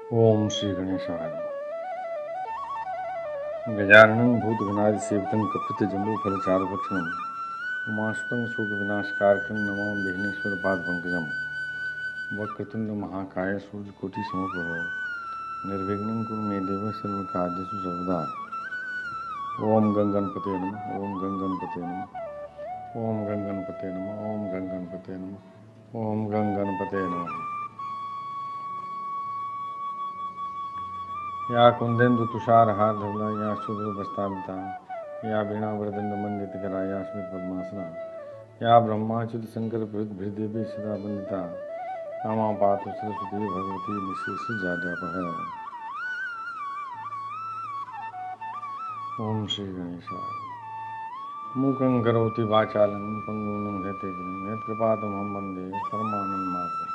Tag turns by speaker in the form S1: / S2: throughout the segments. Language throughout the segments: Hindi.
S1: ओम श्री गणेशाय नमः। गजाननं भूतगणादिसेवितं कपितजम्बूफलचारुभक्षणं उमासुतं शोकविनाशकारकं नमामि विघ्नेश्वरपादपङ्कजं। वक्रतुण्डमहाकाय सूर्यकोटिसमप्रभ निर्विघ्नं कुरु मे देव सर्वकार्येषु सर्वदा। ओम गंगणपते नमः। ओम गंगणपते नमः। ओम गंगणपते नमः। ओम गंगणपते नमः। ओम गंगणपते नमः। या कुंदेन्दु तुषारहार धवला या शूद्रवस्त्रावृता या वीणावरदण्डमण्डितकरा या स्मितपद्मासना या ब्रह्माच्युत शंकर भृदेवी सदा वंदिता रामा पातु सरस्वती भगवती निशेषजाड्यापः। ओम श्री गणेशाय। मूकं करोति वाचालं पंगुं लंघयते गिरिं यत्कृपातमहं वन्दे परमानन्दमाधवम्।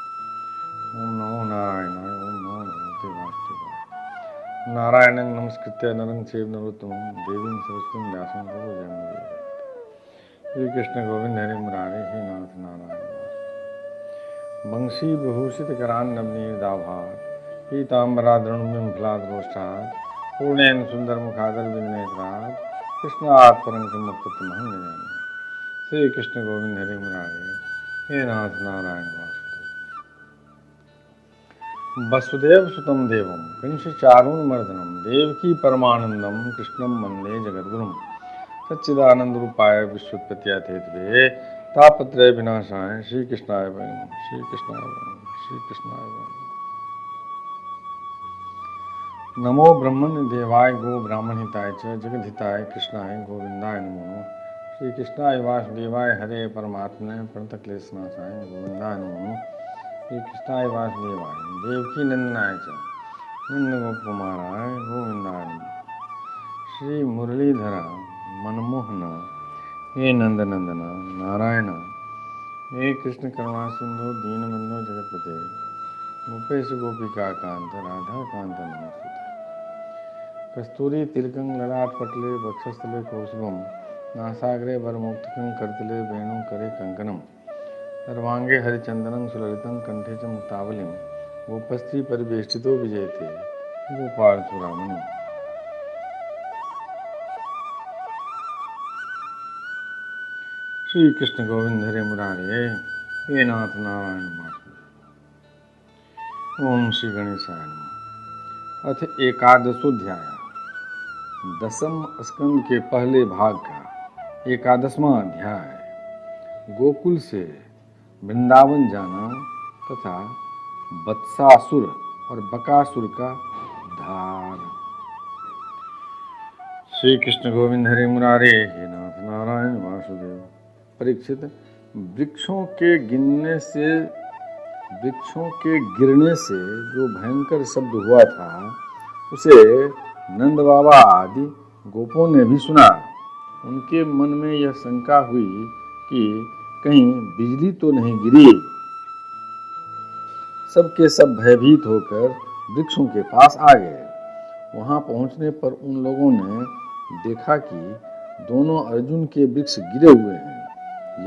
S1: ओम नमो नारायणाय। ओम नमो भगवते वासुदेवाय। नारायणं नमस्कृत्य नरं चैव नरोत्तमं देवीं सरस्वतीं व्यासं ततो जयमुदीरयेत्। श्री कृष्ण गोविंद हरे मुरारे हे नाथ नारायण। वंशी विभूषित करान्नवनीदाभात् पीताम्बराधरणुं फलाद्रोष्ठात् पूर्णेन सुंदर मुखादर विघ्नेत्रात् कृष्णात् परं किं वक्तुमहं न जाने। श्री कृष्ण गोविंद हरे मुरारे हे नाथ नारायण वासुदेव। वसुदेव सुतं देवं कंसचारूणमर्दनं देवकी परमानंदं कृष्णं वंदे जगद्गुरुं सच्चिदानंदरूपाय विश्वोत्पत्त्यादिहेतवे तापत्रय विनाशाय श्रीकृष्णाय वै नमः। श्रीकृष्णाय वै नमः। श्रीकृष्णाय वै नमः। नमो ब्रह्मण्य देवाय गो ब्राह्मणहिताय च जगद्हिताय कृष्णाय गोविंदाय नमो नमः। श्रीकृष्णाय वासुदेवाय हरे परमात्मने प्रणतक्लेशनाशाय गोविंदाय नमो नमः। श्रीकृष्णाय वासुदेवाय देवकी नंदनाय च नंदगोपकुमाराय गोविंदाय नमः। श्री मुरलीधरा मनमोहन हे नंदनंदन नारायण हे कृष्ण करुणा सिंधु दीनबंधु जगतपते गोपेश गोपिका कांत राधा कांत नमोस्तुते। कस्तूरी तिलकं ललाट पटले वक्षस्थले कौस्तुभं नासाग्रे वरमुक्तकं करतले वेणुकरे कंकणं सर्वांगे हरिचंदनं सुललितं कंठे च मुक्तावलिं गोपस्त्री परिवेष्टितो विजयते गोपाल चूड़ामणि। श्री कृष्ण गोविंद हरे मुरारे हे नाथ नारायण वासुदेव। ओम श्री गणेशाय नमः। अथ एकादशोध्याय दसम स्कंद के पहले भाग का 11वां अध्याय गोकुल से वृंदावन जाना तथा वत्सासुर और बकासुर का उद्धार। श्री कृष्ण गोविंद हरे मुरारे हे नाथ नारायण वासुदेव। परीक्षित, वृक्षों के गिरने से जो भयंकर शब्द हुआ था उसे नंद बाबा आदि गोपों ने भी सुना। उनके मन में यह शंका हुई कि कहीं बिजली तो नहीं गिरी। सबके सब भयभीत होकर वृक्षों के पास आ गए। वहां पहुंचने पर उन लोगों ने देखा कि दोनों अर्जुन के वृक्ष गिरे हुए हैं।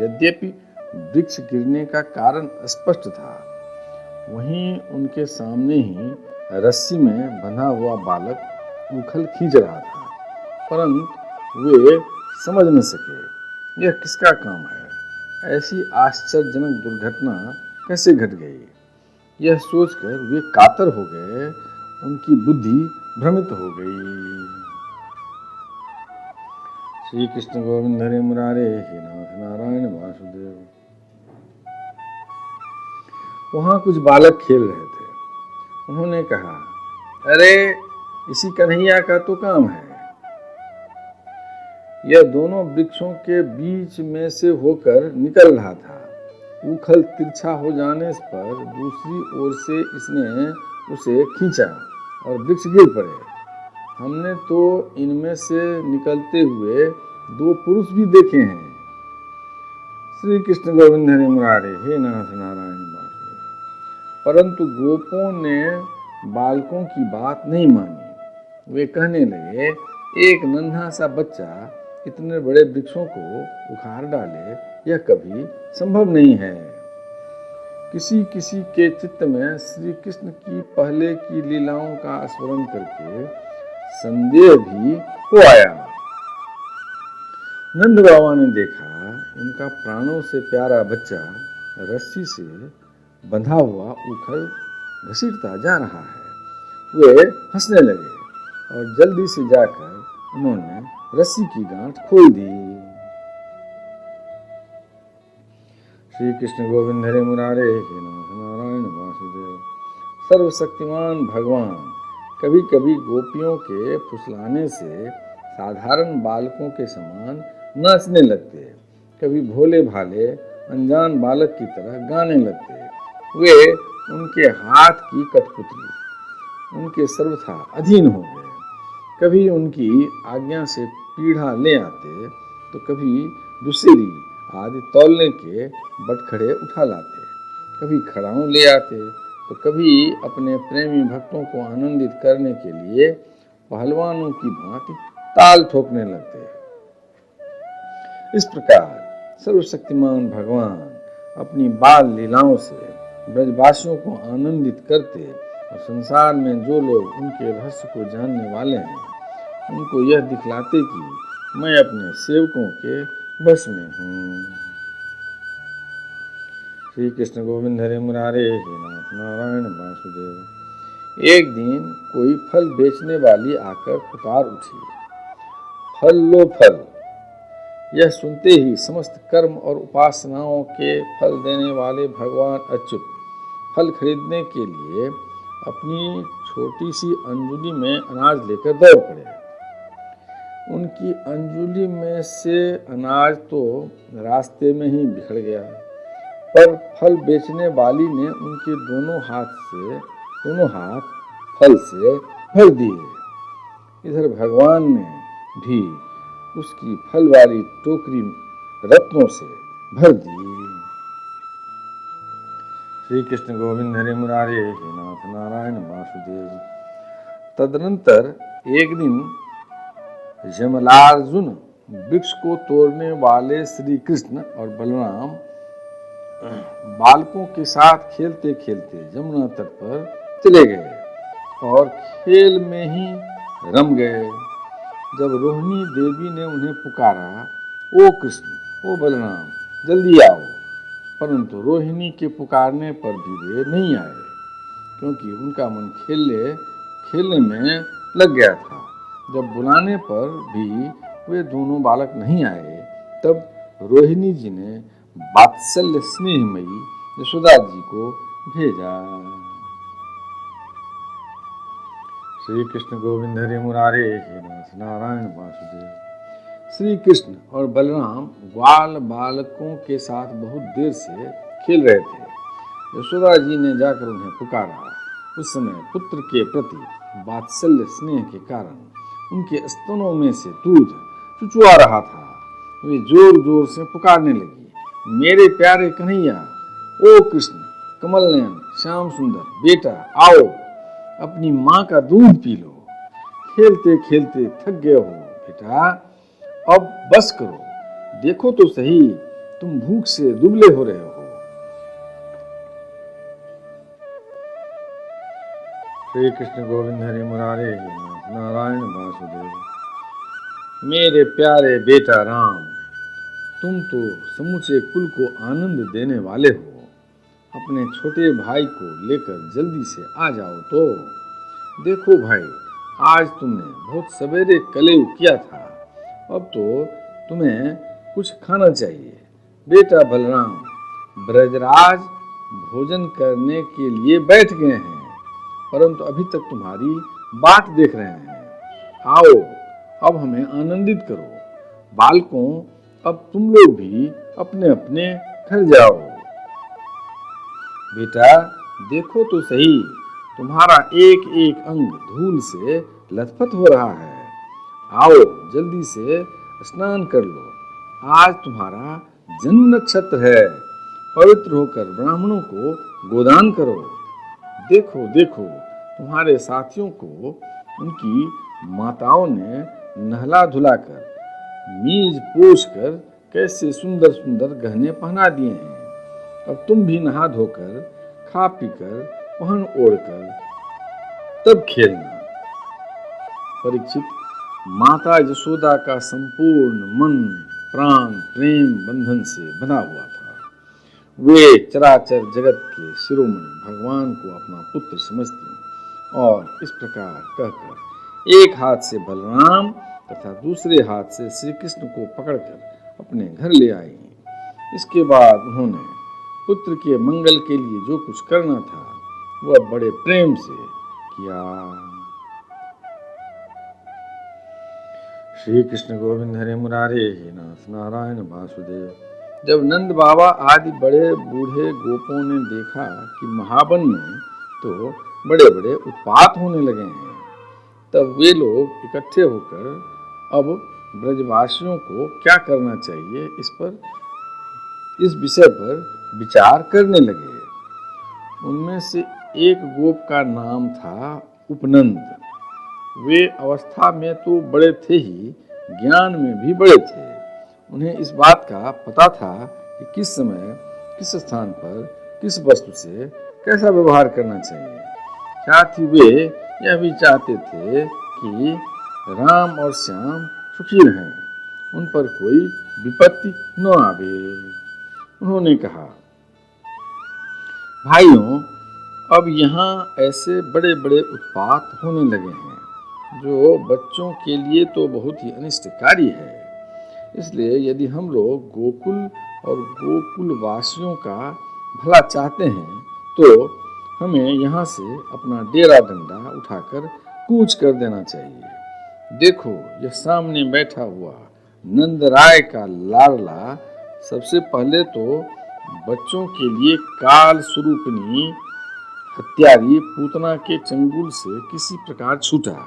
S1: यद्यपि वृक्ष गिरने का कारण स्पष्ट था, वहीं उनके सामने ही रस्सी में बंधा हुआ बालक उखल खींच रहा था, परंतु वे समझ न सके यह किसका काम है। ऐसी आश्चर्यजनक दुर्घटना कैसे घट गई, यह सोचकर वे कातर हो गए। उनकी बुद्धि भ्रमित हो गई। श्री कृष्ण गोविंद हरे मुरारे हे नाथ नारायण वासुदेव। वहां कुछ बालक खेल रहे थे। उन्होंने कहा, अरे इसी कन्हैया का तो काम है। यह दोनों वृक्षों के बीच में से होकर निकल रहा था। उखल तिरछा हो जाने पर दूसरी ओर से इसने उसे खींचा और वृक्ष गिर पड़े। हमने तो इनमें से निकलते हुए 2 पुरुष भी देखे हैं। श्री कृष्ण गोविंद हरे मुरारे हे नाथ नारायण वासुदेव। परंतु गोपों ने बालकों की बात नहीं मानी। वे कहने लगे, एक नन्हा सा बच्चा इतने बड़े वृक्षों को उखाड़ डाले, यह कभी संभव नहीं है। किसी किसी के चित्त में श्री कृष्ण की पहले की लीलाओं का स्मरण करके संदेह भी हो आया। नंद बाबा ने देखा उनका प्राणों से प्यारा बच्चा रस्सी से बंधा हुआ उखल घसीटता जा रहा है। वे हंसने लगे और जल्दी से जाकर उन्होंने रस्सी की गांठ खोल दी। श्री कृष्ण गोविंद हरे मुरारे हे नारायण वासुदेव। सर्वशक्तिमान भगवान कभी कभी गोपियों के फुसलाने से साधारण बालकों के समान नाचने लगते, कभी भोले भाले अनजान बालक की तरह गाने लगते। वे उनके हाथ की कठपुतली उनके सर्वथा अधीन हो गए। कभी उनकी आज्ञा से पीढ़ा ले आते तो कभी दुसेरी आदि तौलने के बटखड़े उठा लाते, कभी खड़ाऊं ले आते तो कभी अपने प्रेमी भक्तों को आनंदित करने के लिए पहलवानों की भांति ताल ठोकने लगते। इस प्रकार सर्वशक्तिमान भगवान अपनी बाल लीलाओं से ब्रजवासियों को आनंदित करते और संसार में जो लोग उनके रहस्य को जानने वाले हैं उनको यह दिखलाते कि मैं अपने सेवकों के बस में हूँ। श्री कृष्ण गोविंद हरे मुरारे हे नाथ नारायण वासुदेव। एक दिन कोई फल बेचने वाली आकर पुकार उठी, फल लो फल। यह सुनते ही समस्त कर्म और उपासनाओं के फल देने वाले भगवान अच्युत फल खरीदने के लिए अपनी छोटी सी अंजुली में अनाज लेकर दौड़ पड़े। उनकी अंजुली में से अनाज तो रास्ते में ही बिखर गया, पर फल बेचने वाली ने उनके दोनों हाथ फल से भर दिए। इधर भगवान ने भी उसकी फल वाली टोकरी रत्नों से भर दी। श्री कृष्ण गोविंद हरे मुरारे हे नाथ नारायण वासुदेव। तदनंतर एक दिन जमलार्जुन वृक्ष को तोड़ने वाले श्री कृष्ण और बलराम बालकों के साथ खेलते खेलते यमुना तट पर चले गए और खेल में ही रम गए। जब रोहिणी देवी ने उन्हें पुकारा, ओ कृष्ण, ओ बलराम, जल्दी आओ, परंतु रोहिणी के पुकारने पर भी वे नहीं आए, क्योंकि उनका मन खेलने में लग गया था। जब बुलाने पर भी वे दोनों बालक नहीं आए, तब रोहिणी जी ने वात्सल्य स्नेहमयी यशोदा जी को भेजा। श्री कृष्ण गोविंद हरे मुरारे हे नाथ नारायण वासुदेव। श्री कृष्ण और बलराम ग्वाल बालकों के साथ बहुत देर से खेल रहे थे। यशोदा जी ने जाकर उन्हें पुकारा। उस समय पुत्र के प्रति वात्सल्य स्नेह के कारण उनके स्तनों में से दूध चुचुआ रहा था। वे जोर जोर से पुकारने लगी, मेरे प्यारे कन्हैया, ओ कृष्ण, कमल नयन, श्याम सुंदर, बेटा आओ, अपनी माँ का दूध पी लो। खेलते खेलते थक गए हो बेटा, अब बस करो, देखो तो सही, तुम भूख से दुबले हो रहे हो। श्री कृष्ण गोविंद हरे मुरारे हे नाथ नारायण वासुदेव। मेरे प्यारे बेटा राम, तुम तो समूचे कुल को आनंद देने वाले हो। अपने छोटे भाई को लेकर जल्दी से आ जाओ तो। देखो भाई, आज तुमने बहुत सवेरे कलेव किया था, अब तो तुम्हें कुछ खाना चाहिए। बेटा बलराम, ब्रजराज भोजन करने के लिए बैठ गए हैं, परंतु अभी तक तुम्हारी बाट देख रहे हैं। आओ, अब हमें आनंदित करो। बालकों, अब तुम लोग भी अपने अपने घर जाओ। बेटा देखो तो सही, तुम्हारा एक एक अंग धूल से लथपथ हो रहा है। आओ जल्दी से स्नान कर लो, आज तुम्हारा जन्म नक्षत्र है। पवित्र होकर ब्राह्मणों को गोदान करो। देखो देखो, तुम्हारे साथियों को उनकी माताओं ने नहला धुलाकर मीज पोष कर कैसे सुंदर सुंदर गहने पहना दिए हैं। अब तुम भी नहा धोकर, खा पीकर, पहन ओढ़कर तब खेलना। परीक्षित, माता यशोदा का संपूर्ण मन प्राण प्रेम बंधन से बंधा हुआ था। वे चराचर जगत के शिरोमणि भगवान को अपना पुत्र समझती और इस प्रकार कहकर एक हाथ से बलराम तथा दूसरे हाथ से श्री कृष्ण को पकड़कर अपने घर ले आई। इसके बाद उन्होंने पुत्र के मंगल के लिए जो कुछ करना था वह बड़े प्रेम से किया। श्री कृष्ण गोविंद हरे मुरारे हे नाथ नारायण वासुदेव। जब नंद बाबा आदि बड़े बूढ़े गोपों ने देखा कि महावन में तो बड़े बड़े उत्पात होने लगे हैं, तब वे लोग इकट्ठे होकर अब ब्रजवासियों को क्या करना चाहिए इस विषय पर विचार करने लगे। उनमें से एक गोप का नाम था उपनंद। वे अवस्था में तो बड़े थे ही, ज्ञान में भी बड़े थे। उन्हें इस बात का पता था कि किस समय, किस स्थान पर, किस वस्तु से कैसा व्यवहार करना चाहिए। साथ ही वे यह भी चाहते थे कि राम और श्याम सुखी रहें, उन पर कोई विपत्ति न आवे। उन्होंने कहा, भाइयों, अब यहाँ ऐसे बड़े बड़े उत्पात होने लगे हैं जो बच्चों के लिए तो बहुत ही अनिष्टकारी है। इसलिए यदि हम लोग गोकुल और गोकुल वासियों का भला चाहते हैं तो हमें यहाँ से अपना डेरा डंडा उठाकर कूच कर देना चाहिए। देखो, यह सामने बैठा हुआ नंद राय का लाडला सबसे पहले तो बच्चों के लिए काल स्वरूपिणी हत्यारी पूतना के चंगुल से किसी प्रकार छूटा।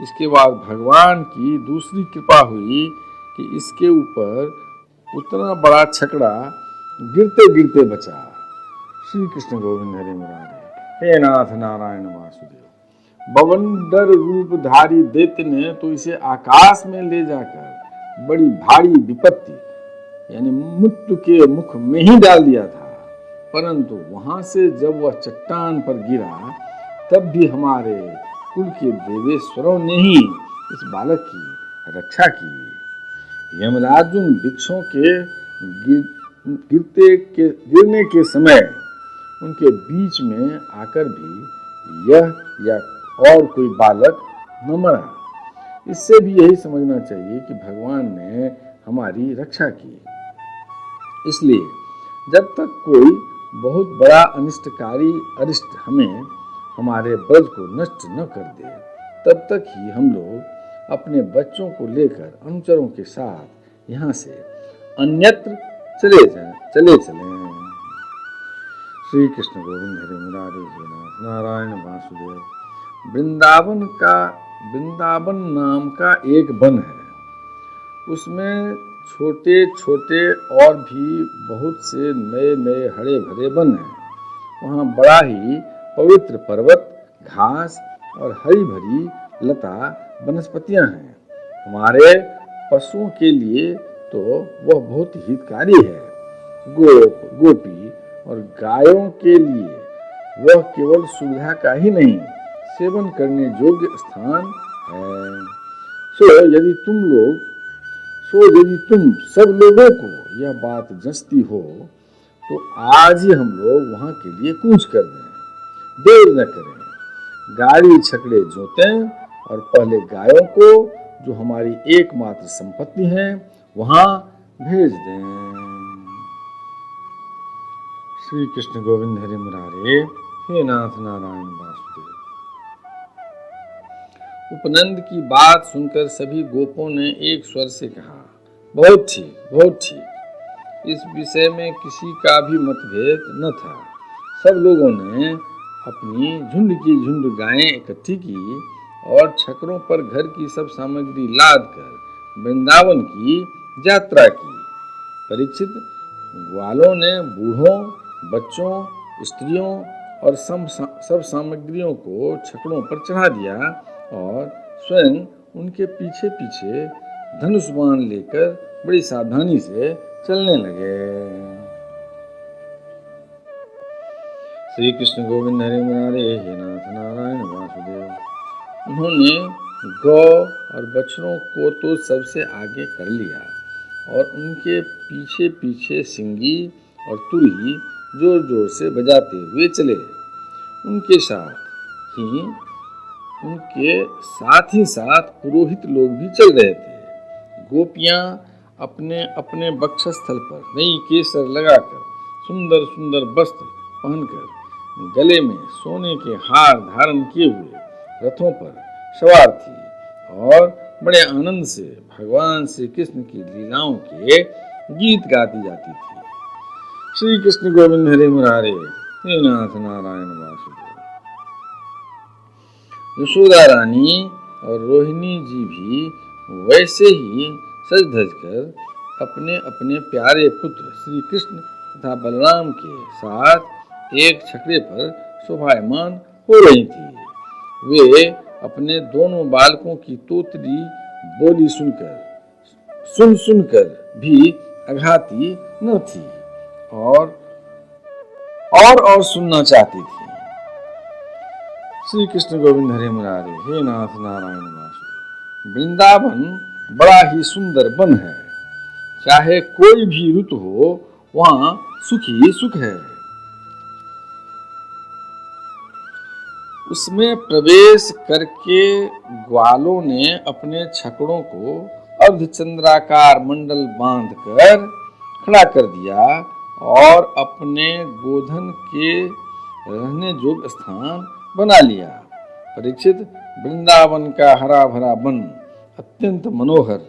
S1: इसके बाद भगवान की दूसरी कृपा हुई कि इसके ऊपर उतना बड़ा छकड़ा गिरते गिरते बचा। श्री कृष्ण गोविंद हरे मुरारे हे नाथ नारायण वासुदेव। बवंडर रूपधारी दैत्य ने तो इसे आकाश में ले जाकर बड़ी भारी विपत्ति यानी मृत्यु के मुख में ही डाल दिया था, परंतु वहां से जब वह चट्टान पर गिरा तब भी हमारे कुल के देवेश्वरों ने ही इस बालक की रक्षा की। यमराजुन वृक्षों के गिरने के समय उनके बीच में आकर भी यह या और कोई बालक न मरा। इससे भी यही समझना चाहिए कि भगवान ने हमारी रक्षा की। इसलिए जब तक कोई बहुत बड़ा अनिष्टकारी अरिष्ट हमें हमारे ब्रज को नष्ट न कर दे, तब तक ही हम लोग अपने बच्चों को लेकर अनुचरों के साथ यहाँ से अन्यत्र चले चलें। श्री कृष्ण गोविंद हरे मुरारे हे नाथ नारायण वासुदेव। वृंदावन नाम का एक वन है, उसमें छोटे छोटे और भी बहुत से नए नए हरे भरे वन हैं। वहाँ बड़ा ही पवित्र पर्वत, घास और हरी भरी लता वनस्पतियाँ हैं। हमारे पशुओं के लिए तो वह बहुत हितकारी है। गोप गोपी और गायों के लिए वह केवल सुविधा का ही नहीं, सेवन करने योग्य स्थान है। यदि तुम सब लोगों को यह बात जंचती हो तो आज ही हम लोग वहाँ के लिए कूच कर दें, देर न करें, गाड़ी छकड़े जोतें और पहले गायों को, जो हमारी एकमात्र संपत्ति है, वहाँ भेज दें। श्री कृष्ण गोविंद हरे मुरारे हे नाथ नारायण वासुदेव। उपनंद की बात सुनकर सभी गोपों ने एक स्वर से कहा, बहुत ठीक, बहुत ठीक। इस विषय में किसी का भी मतभेद न था। सब लोगों ने अपनी झुंड की झुंड गायें इकट्ठी की और छकरों पर घर की सब सामग्री लाद कर वृंदावन की यात्रा की। परीक्षित, ग्वालों ने बूढ़ों, बच्चों, स्त्रियों और सब सामग्रियों को छकड़ों पर चढ़ा दिया और स्वयं उनके पीछे पीछे धनुष बाण लेकर बड़ी सावधानी से चलने लगे। श्री कृष्ण गोविंद हरे मुरारे हे नाथ नारायण वासुदेव। उन्होंने गौ और बछड़ों को तो सबसे आगे कर लिया और उनके पीछे पीछे सिंगी और तुरही जोर जोर से बजाते हुए चले। उनके साथ ही साथ पुरोहित लोग भी चल रहे थे। गोपियां अपने अपने वक्षस्थल पर नई केसर लगाकर, सुंदर सुंदर वस्त्र पहनकर, गले में सोने के हार धारण किए हुए रथों पर सवार थी और बड़े आनंद से भगवान श्री कृष्ण की लीलाओं के गीत गाती जाती थी। श्री कृष्ण गोविंद हरे मुरारे हे नाथ नारायण वासुदेव। यशोदा रानी और रोहिणी जी भी वैसे ही सज धज कर अपने अपने प्यारे पुत्र श्री कृष्ण तथा बलराम के साथ एक छकड़े पर शोभायमान हो रही थी। वे अपने दोनों बालकों की तोतली बोली सुनकर भी अघाती न थी और सुनना चाहती थी। श्री कृष्ण गोविंद हरे मुरारे हे नाथ नारायण वासुदेव। वृंदावन बड़ा ही सुंदर वन है। चाहे कोई भी ऋतु हो, वहां सुख ही सुख है। उसमें प्रवेश करके ग्वालों ने अपने छकड़ों को अर्धचंद्राकार मंडल बांधकर खड़ा कर दिया और अपने गोधन के रहने योग्य स्थान बना लिया। परीक्षित, वृंदावन का हरा भरा वन, अत्यंत मनोहर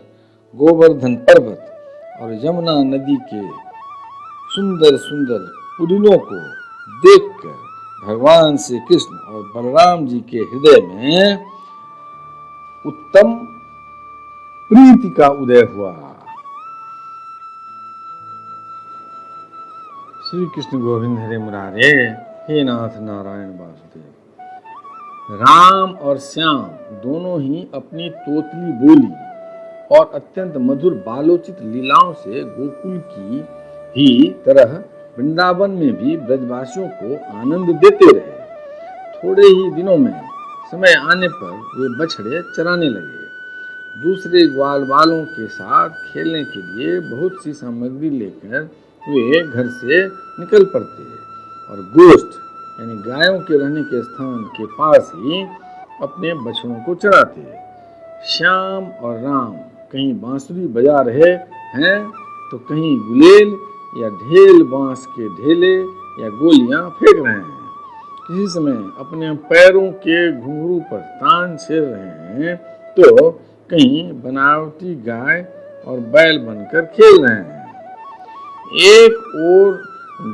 S1: गोवर्धन पर्वत और यमुना नदी के सुंदर सुंदर पुलिनों को देखकर भगवान श्री कृष्ण और बलराम जी के हृदय में उत्तम प्रीति का उदय हुआ। श्री कृष्ण गोविंद हरे मुरारे हे नाथ नारायण वासुदेव। राम और श्याम दोनों ही अपनी तोतली बोली और अत्यंत मधुर बालोचित लीलाओं से गोकुल की ही तरह वृंदावन में भी ब्रजवासियों को आनंद देते रहे। थोड़े ही दिनों में समय आने पर वे बछड़े चराने लगे। दूसरे ग्वाल वालों के साथ खेलने के लिए बहुत सी सामग्री लेकर वे घर से निकल पड़ते और गोष्ठ यानी गायों के रहने के स्थान के पास ही अपने बछड़ों को चराते। श्याम और राम कहीं बांसुरी बजा रहे हैं तो कहीं गुलेल या ढेल बांस के ढेले या गोलियां फेंक रहे हैं। किसी समय अपने पैरों के घुंघरू पर तान छेड़ रहे हैं तो कहीं बनावटी गाय और बैल बनकर खेल रहे हैं। एक ओर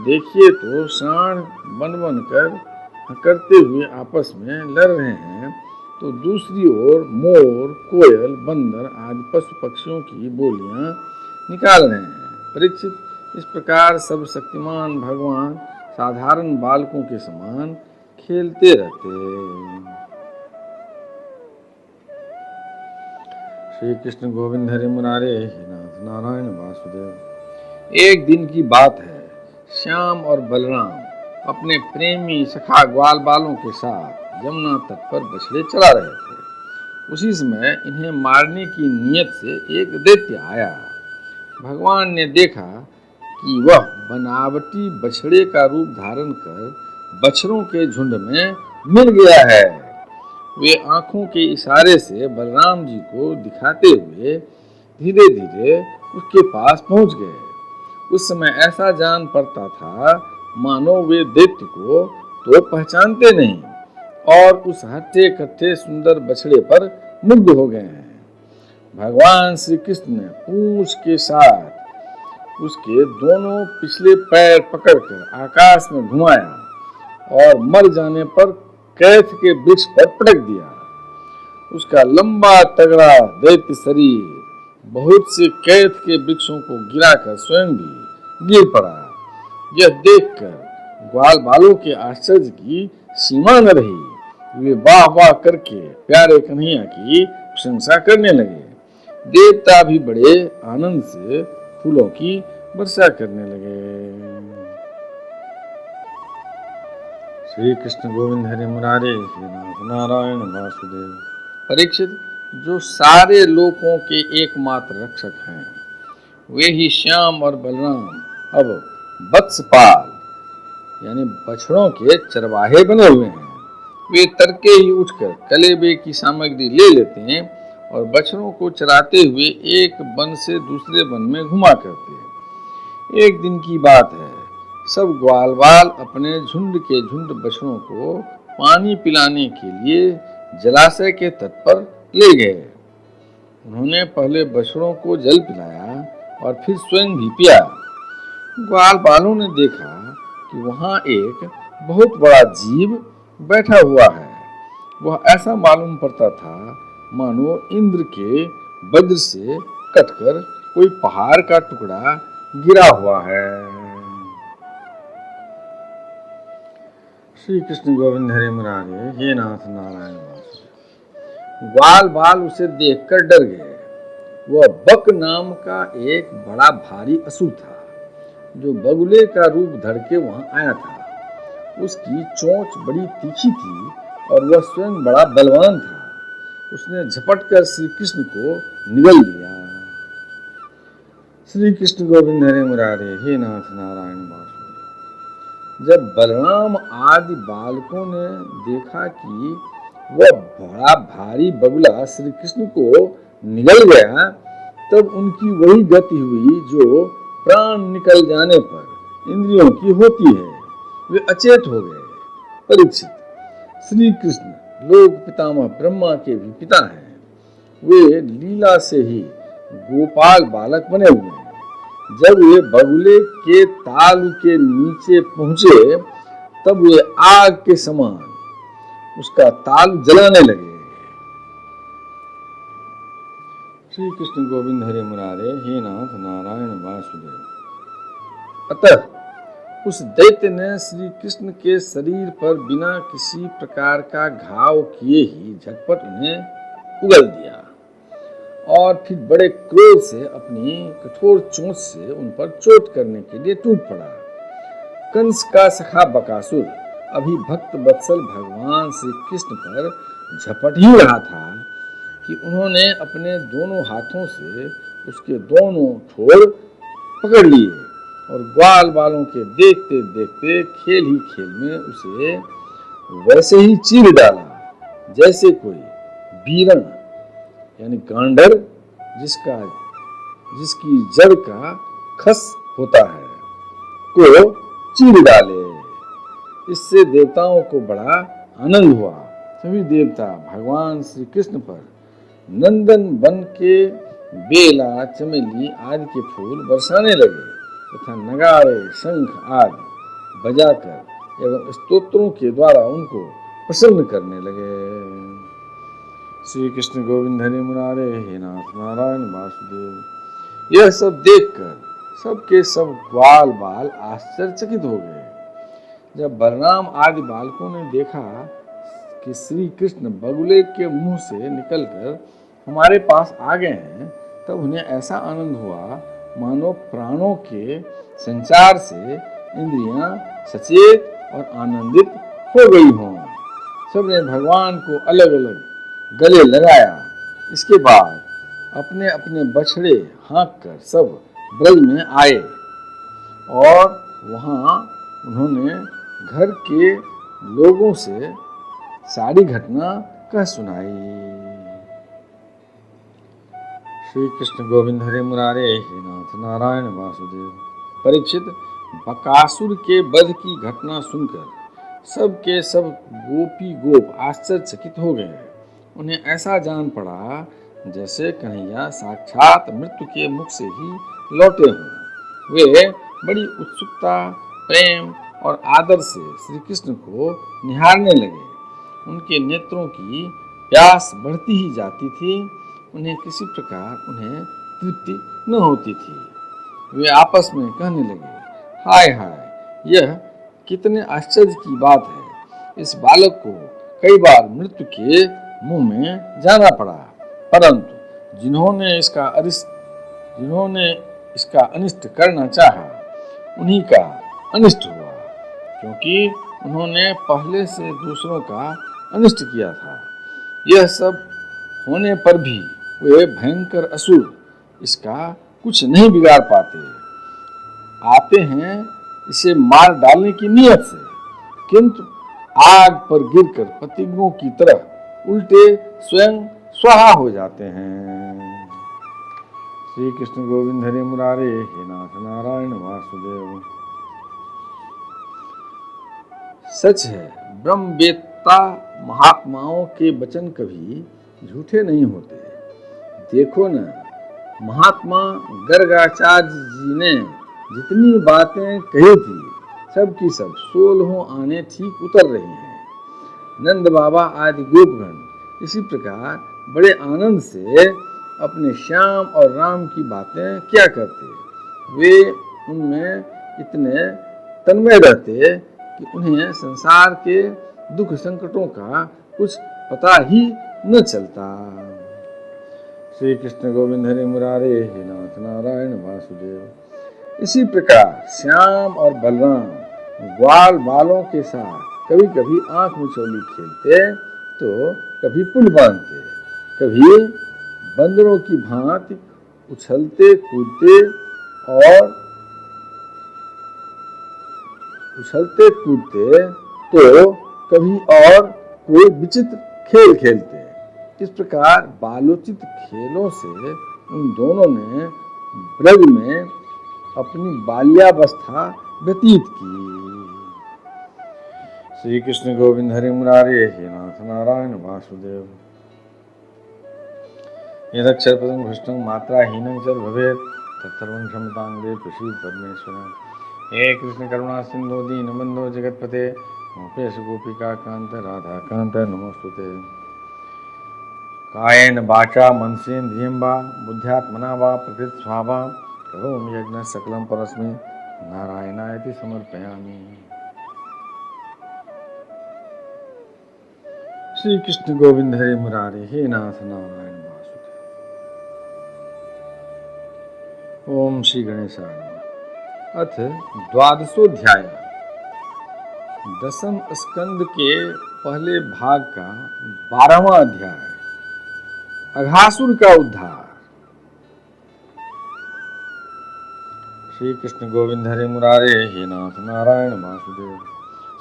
S1: देखिए तो सांड बन कर हकरते हुए आपस में लड़ रहे हैं तो दूसरी ओर मोर, कोयल, बंदर आदि पशु पक्षियों की बोलियां निकाल रहे हैं। परीक्षित, इस प्रकार सब शक्तिमान भगवान साधारण बालकों के समान खेलते रहते। श्री कृष्ण गोविंद हरे मुरारे हे नाथ नारायण वासुदेव। एक दिन की बात है। श्याम और बलराम अपने प्रेमी सखा ग्वाल बालों के साथ यमुना तट पर बछड़े चला रहे थे। उसी समय इन्हें मारने की नियत से एक दैत्य आया। भगवान ने देखा कि वह बनावटी बछड़े का रूप धारण कर बछड़ों के झुंड में मिल गया है। वे आंखों के इशारे से बलराम जी को दिखाते हुए धीरे धीरे उसके पास पहुंच गए। उस समय ऐसा जान पड़ता था मानो वे दैत्य को तो पहचानते नहीं और उस हट्टे कट्टे सुंदर बछड़े पर मुग्ध हो गए हैं। भगवान श्री कृष्ण ने पूंछ के साथ उसके दोनों पिछले पैर पकड़कर आकाश में घुमाया और मर जाने पर कैथ के वृक्ष पर पटक दिया। उसका लंबा तगड़ा दैत्य शरीर बहुत से कैथ के वृक्षों को गिराकर स्वयं भी गिर पड़ा। यह देखकर ग्वाल बालों के आश्चर्य की सीमा न रही। वे वाह वाह करके प्यारे कन्हैया की प्रशंसा करने लगे। देवता भी बड़े आनंद से फूलों की वर्षा करने लगे। श्री कृष्ण गोविंद हरे मुरारे हे नाथ नारायण वासुदेव। परीक्षित, जो सारे लोकों के एकमात्र रक्षक हैं वे ही श्याम और बलराम अब वत्सपाल यानी बछड़ों के चरवाहे बने हुए हैं। वे तड़के ही उठकर कलेबे की सामग्री ले लेते हैं और बछड़ों को चराते हुए एक वन से दूसरे वन में घुमा करते हैं। एक दिन की बात है, सब ग्वालवाल अपने झुंड के झुंड बछड़ों को पानी पिलाने के लिए जलाशय के तट पर ले गए। उन्होंने पहले बछड़ों को जल पिलाया और फिर स्वयं भी पिया। ग्वालवालों ने देखा कि वहां एक बहुत बड़ा जीव बैठा हुआ है। वह ऐसा मालूम पड़ता था मानो इंद्र के वज्र से कटकर कोई पहाड़ का टुकड़ा गिरा हुआ है। श्री कृष्ण गोविंद हरे मुरारे हे नाथ नारायण वासुदेव। ग्वाल बाल उसे देखकर डर गए। वह बक नाम का एक बड़ा भारी असुर था जो बगुले का रूप धर के वहां आया था। उसकी चोंच बड़ी तीखी थी और वह स्वयं बड़ा बलवान था। उसने झपटकर श्री कृष्ण को निगल लिया। श्री कृष्ण गोविंद हरे मुरारे हे नाथ नारायण वासुदेव। जब बलराम आदि बालकों ने देखा कि वह बड़ा भारी बगुला श्री कृष्ण को निगल गया, तब उनकी वही गति हुई जो प्राण निकल जाने पर इंद्रियों की होती है। वे अचेत हो गए। परीक्षित, श्री कृष्ण लोक पितामह ब्रह्मा के भी पिता हैं। वे लीला से ही गोपाल बालक बने हुए हैं। जब वे बगुले के ताल के नीचे पहुंचे तब वे आग के समान उसका ताल जलाने लगे। श्री कृष्ण गोविंद हरे मुरारे हे नाथ नारायण वासुदेव। अतः उस दैत्य ने श्री कृष्ण के शरीर पर बिना किसी प्रकार का घाव किए ही झटपट उन्हें उगल दिया और फिर बड़े क्रोध से अपनी कठोर चोंच से उन पर चोट करने के लिए टूट पड़ा। कंस का सखा बकासुर अभी भक्त वत्सल भगवान श्री कृष्ण पर झपट ही रहा था कि उन्होंने अपने दोनों हाथों से उसके दोनों ठोर पकड़ लिए और ग्वाल बालों के देखते देखते खेल ही खेल में उसे वैसे ही चीर डाला जैसे कोई बीरन यानी गांडर जिसकी जड़ का खस होता है को चीर डाले। इससे देवताओं को बड़ा आनंद हुआ। सभी देवता भगवान श्री कृष्ण पर नंदन बन के बेला चमेली आदि के फूल बरसाने लगे तथा नगाड़े शंख आदि बजाकर एवं स्तोत्रों के द्वारा उनको प्रसन्न करने लगे। श्री कृष्ण गोविंद हरे मुरारे हे नाथ नारायण वासुदेव। यह सब देखकर सबके सब ग्वाल बाल आश्चर्यचकित हो गए। जब बलराम आदि बालकों ने देखा कि श्री कृष्ण बगुले के मुंह से निकलकर हमारे पास आ गए हैं, तब उन्हें ऐसा आनंद हुआ मानो प्राणों के संचार से इंद्रियां सचेत और आनंदित हो गई हों। सबने भगवान को अलग अलग गले लगाया। इसके बाद अपने अपने बछड़े हाँक कर सब ब्रज में आए और वहाँ उन्होंने घर के लोगों से सारी घटना कह सुनाई। श्री कृष्ण गोविंद हरे मुरारे हे नाथ नारायण वासुदेव। परीक्षित, बकासुर के वध की घटना सुनकर सब के सब गोपी गोप आश्चर्यचकित हो गए। उन्हें ऐसा जान पड़ा जैसे कन्हैया साक्षात मृत्यु के मुख से ही लौटे हों। वे बड़ी उत्सुकता, प्रेम और आदर से श्री कृष्ण को निहारने लगे। उनके नेत्रों की प्यास बढ़ती ही जाती थी। उन्हें किसी प्रकार उन्हें तृप्ति न होती थी। वे आपस में कहने लगे, हाय हाय, यह कितने आश्चर्य की बात है। इस बालक को कई बार मृत्यु के मुंह में जाना पड़ा, परंतु जिन्होंने इसका अनिष्ट करना चाहा उन्हीं का अनिष्ट हुआ, क्योंकि
S2: उन्होंने पहले से दूसरों का अनिष्ट किया था। यह सब होने पर भी वे भयंकर असुर इसका कुछ नहीं बिगाड़ पाते। आते हैं इसे मार डालने की नीयत से, किंतु आग पर गिरकर पतंगों की तरह उल्टे स्वयं स्वाहा हो जाते हैं। श्री कृष्ण गोविंद हरे मुरारे, हे नाथ नारायण वासुदेव। सच है, ब्रह्मवेत्ता महात्माओं के वचन कभी झूठे नहीं होते। देखो न, महात्मा गर्गाचार्य जी ने जितनी बातें कही थी, सब की सब 16 आने ठीक उतर रही हैं। नंद बाबा आदि गोपगण इसी प्रकार बड़े आनंद से अपने श्याम और राम की बातें क्या करते। वे उनमें इतने तन्मय रहते कि उन्हें संसार के दुख संकटों का कुछ पता ही न चलता। श्री कृष्ण गोविंद हरे मुरारे, हे नाथ नारायण वासुदेव। इसी प्रकार श्याम और बलराम ग्वाल बालों के साथ कभी कभी आंख मिचौली खेलते, तो कभी पुल बांधते, कभी बंदरों की भांति उछलते कूदते तो कभी और कोई विचित्र खेल खेलते। इस प्रकार बालोचित खेलों से उन दोनों ने ब्रज में अपनी बाल्यावस्था व्यतीत की। श्री कृष्ण गोविंद हरे मुरारे, हे नाथ नारायण वासुदेव। यदक्षरपदं भ्रष्टं मात्राहीनं च भवेत् तत्सर्वं क्षमतां देव प्रसीद परमेश्वर। हे कृष्ण करुणा सिंधु दीनबंधो जगत्पते गोपेश गोपिका कांत राधा कांत नमोस्तुते। कायेन वाचा मनसेन्द्रियं वा बुद्ध्यात्मना वा प्रकृति स्वभावा करोमि यज्ञ सकलं परस्मै नारायणायति समर्पयामि। श्री कृष्ण गोविंद हरे मुरारे, हे नाथ नारायण वासुदेव। ओम श्री गणेशाय नमः। अथ द्वादशोध्याय। दसम स्कंद के पहले भाग का 12वां अध्याय, अघासुर का उद्धार। श्री कृष्ण गोविंद हरे मुरारे, हे नाथ नारायण वासुदेव।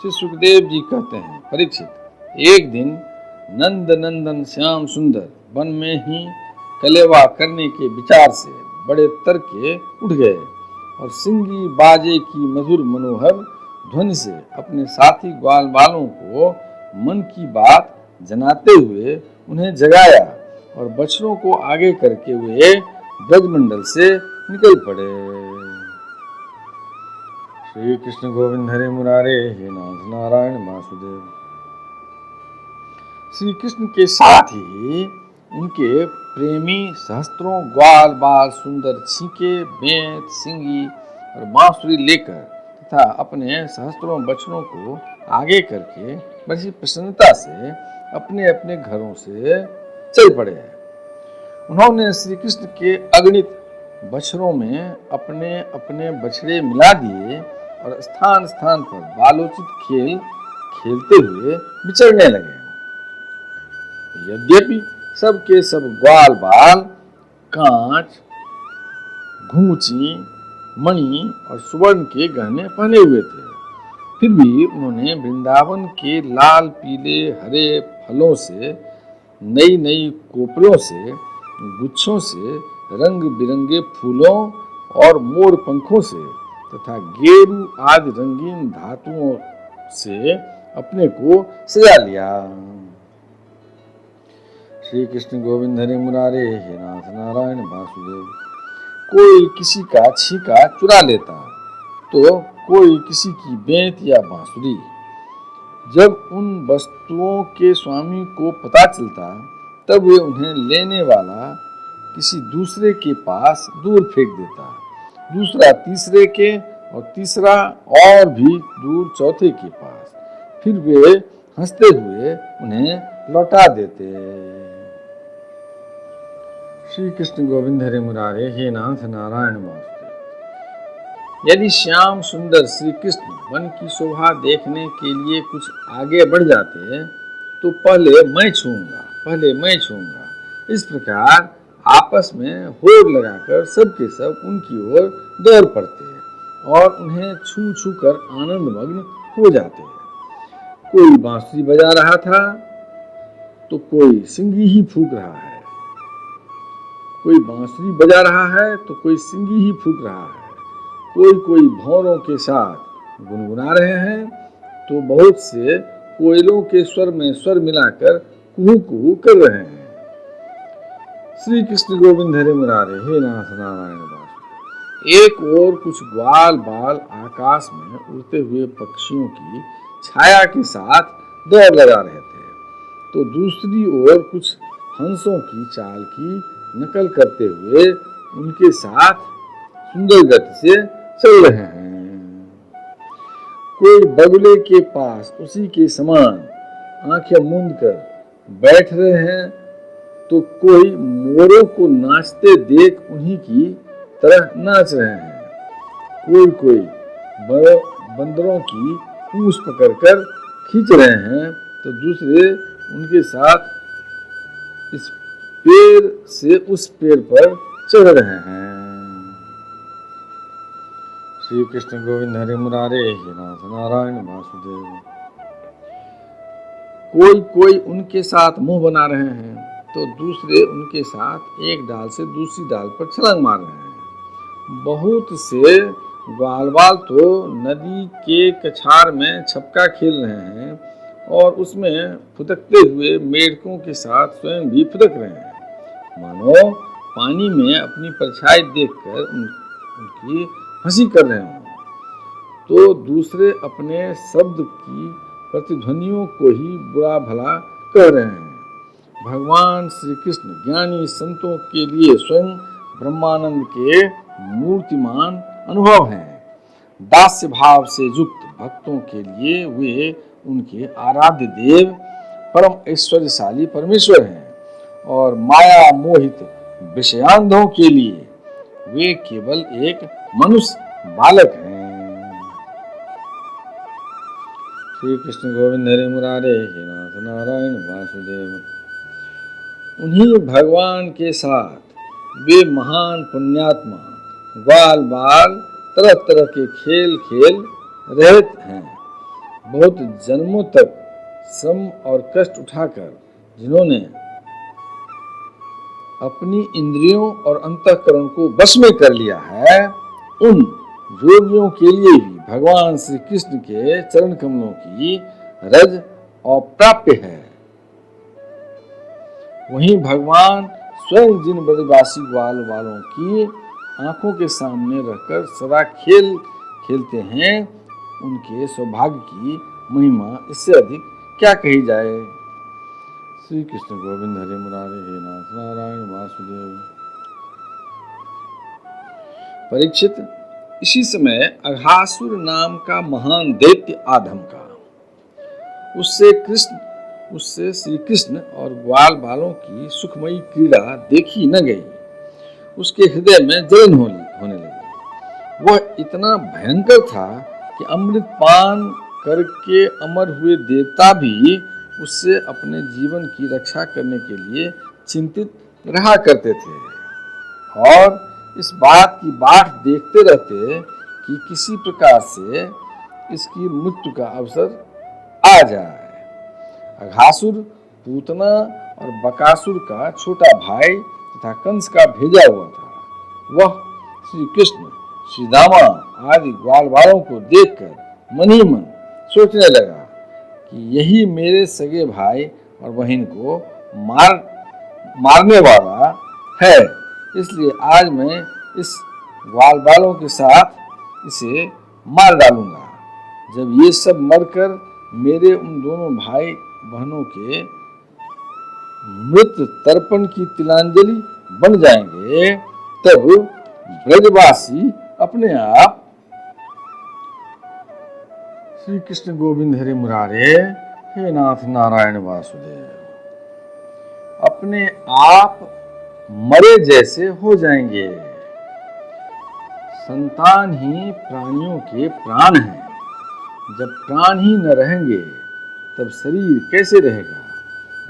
S2: श्री सुखदेव जी कहते हैं, परीक्षित, एक दिन नंद नंदन श्याम सुंदर वन में ही कलेवा करने के विचार से बड़े तड़के उठ गए और सिंगी बाजे की मधुर मनोहर ध्वनि से अपने साथी ग्वाल बालों को मन की बात जनाते हुए उन्हें जगाया और बछड़ों को आगे करके वे ब्रजमंडल से निकल पड़े। श्री कृष्ण गोविंद हरे मुरारे, हे नाथ नारायण वासुदेव। श्री कृष्ण के साथ ही उनके प्रेमी सहस्त्रों ग्वाल बाल सुंदर छीके बेंत सिंगी और बांसुरी लेकर तथा अपने सहस्त्रों बछड़ों को आगे करके बड़ी प्रसन्नता से अपने अपने घरों से चल पड़े। उन्होंने श्री कृष्ण के अगणित बछड़ों में अपने अपने बछड़े मिला दिए और स्थान स्थान पर बालोचित खेल खेलते हुए विचरने लगे। यद्यपि सब के सब ग्वाल बाल कांच, घुंघची, मणि और सुवर्ण के गहने पहने हुए थे, फिर भी उन्होंने वृंदावन के लाल पीले हरे फलों से, नई नई कोपलों से, गुच्छों से, रंग बिरंगे फूलों और मोर पंखों से तथा गेरू आदि रंगीन धातुओं से अपने को सजा लिया। श्री कृष्ण गोविंद हरे मुरारे, हे नाथ नारायण वासुदेव। कोई किसी का छीका चुरा लेता तो कोई किसी की बेंत या बांसुरी। जब उन वस्तुओं के स्वामी को पता चलता, तब वे उन्हें लेने वाला किसी दूसरे के पास दूर फेंक देता, दूसरा तीसरे के और तीसरा और भी दूर चौथे के पास। फिर वे हंसते हुए उन्हें लौटा देते। श्री कृष्ण गोविंद हरे मुरारे, हे नाथ नारायण वासुदेव। यदि श्याम सुंदर श्री कृष्ण वन की शोभा देखने के लिए कुछ आगे बढ़ जाते तो पहले मैं छूऊंगा। इस प्रकार आपस में होड़ लगाकर सबके सब उनकी ओर दौड़ पड़ते और उन्हें छू छू कर आनंद मग्न हो जाते। कोई बांसुरी बजा रहा था तो कोई सिंगी ही फूंक रहा है, कोई बांसुरी बजा रहा है तो कोई सिंगी ही फूंक रहा है, कोई भौरों के साथ गुनगुना रहे हैं तो बहुत से कोयलों के स्वर में स्वर मिलाकर कुहू कुहू कर रहे हैं। श्री कृष्ण गोविंद हरे मुरारे, हे नाथ नारायण वासुदेव। एक ओर कुछ ग्वाल बाल आकाश में उड़ते हुए पक्षियों की छाया के साथ दौड़ लगा रहे थे तो दूसरी ओर कुछ हंसों की चाल की नकल करते हुए उनके साथ सुंदर गति से चल रहे हैं। कोई बगुले के पास उसी के समान आंखें मूंद कर बैठ रहे हैं तो कोई मोरों को नाचते देख उन्हीं की तरह नाच रहे हैं। कोई बंदरों की पूंछ पकड़कर खींच रहे हैं तो दूसरे उनके साथ इस पेड़ से उस पेड़ पर चढ़ रहे हैं।
S1: श्री कृष्ण गोविंद हरे मुरारे, हे नाथ नारायण वासुदेव।
S2: कोई उनके साथ मुंह बना रहे हैं तो दूसरे उनके साथ एक डाल से दूसरी डाल पर छलांग मार रहे हैं। बहुत से ग्वालवाल तो नदी के कछार में छपका खेल रहे हैं और उसमें फुदकते हुए मेढकों के साथ स्वयं भी फुदक रहे हैं, मानो पानी में अपनी परछाई देखकर उनकी हंसी कर रहे हों। तो दूसरे अपने शब्द की प्रतिध्वनियों को ही बुरा भला कह रहे हैं। भगवान श्री कृष्ण ज्ञानी संतों के लिए स्वयं ब्रह्मानंद के मूर्तिमान अनुभव हैं। दास्य भाव से युक्त भक्तों के लिए वे उनके आराध्य देव परम ऐश्वर्यशाली परमेश्वर हैं और माया मोहित विषयांधों के लिए वे केवल एक मनुष्य बालक हैं।
S1: श्री कृष्ण गोविंद हरे मुरारे, हे नाथ नारायण वासुदेव।
S2: उन्हीं भगवान के साथ वे महान पुण्यात्मा ग्वाल बाल तरह तरह के खेल खेल रहे हैं। बहुत जन्मों तक श्रम और कष्ट उठाकर जिन्होंने अपनी इंद्रियों और अंतःकरण को वश में कर लिया है, उन योगियों के लिए भी भगवान श्री कृष्ण के चरण कमलों की रज अप्राप्य है। वहीं भगवान स्वयं जिन ब्रजवासी ग्वाल वालों की आंखों के सामने रहकर सदा खेल खेलते हैं, उनके सौभाग्य की महिमा इससे अधिक क्या कही जाए।
S1: श्री कृष्ण गोविंद हरे मुरारे, हे नाथ नारायण वासुदेव।
S2: परीक्षित, इसी समय अघासुर नाम का महान दैत्य आधम का उससे श्री कृष्ण और ग्वाल बालों की सुखमयी क्रीड़ा देखी न गई। उसके हृदय में जलन होने लगी। वह इतना भयंकर था कि अमृत पान करके अमर हुए देवता भी उससे अपने जीवन की रक्षा करने के लिए चिंतित रहा करते थे और इस बात की बाट देखते रहते कि किसी प्रकार से इसकी मृत्यु का अवसर आ जाए। अघासुर पूतना और बकासुर का छोटा भाई तथा कंस का भेजा हुआ था। वह श्री कृष्ण, श्री दामा आदि ग्वाल वालों को देखकर मन ही मन सोचने लगा कि यही मेरे सगे भाई और बहन को मारने वाला है, इसलिए आज मैं इस ग्वाल बालों के साथ इसे मार डालूंगा। जब ये सब मरकर मेरे उन दोनों भाई बहनों के मृत तर्पण की तिलांजलि बन जाएंगे, तब ब्रजवासी अपने आप
S1: श्री कृष्ण गोविंद हरे मुरारे, हे नाथ नारायण वासुदेव,
S2: अपने आप मरे जैसे हो जाएंगे। संतान ही प्राणियों के प्राण हैं। जब प्राण ही न रहेंगे तब शरीर कैसे रहेगा?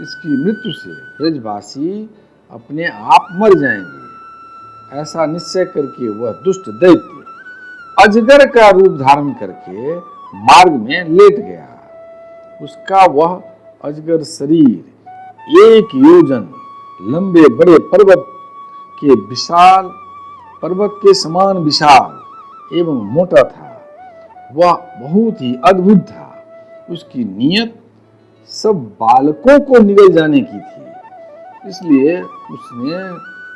S2: इसकी मृत्यु से ब्रजवासी अपने आप मर जाएंगे। ऐसा निश्चय करके वह दुष्ट दैत्य अजगर का रूप धारण करके मार्ग में लेट गया। उसका वह अजगर शरीर 1 योजन लंबे बड़े पर्वत के समान विशाल एवं मोटा था। वह बहुत ही अद्भुत था। उसकी नीयत सब बालकों को निगल जाने की थी, इसलिए उसने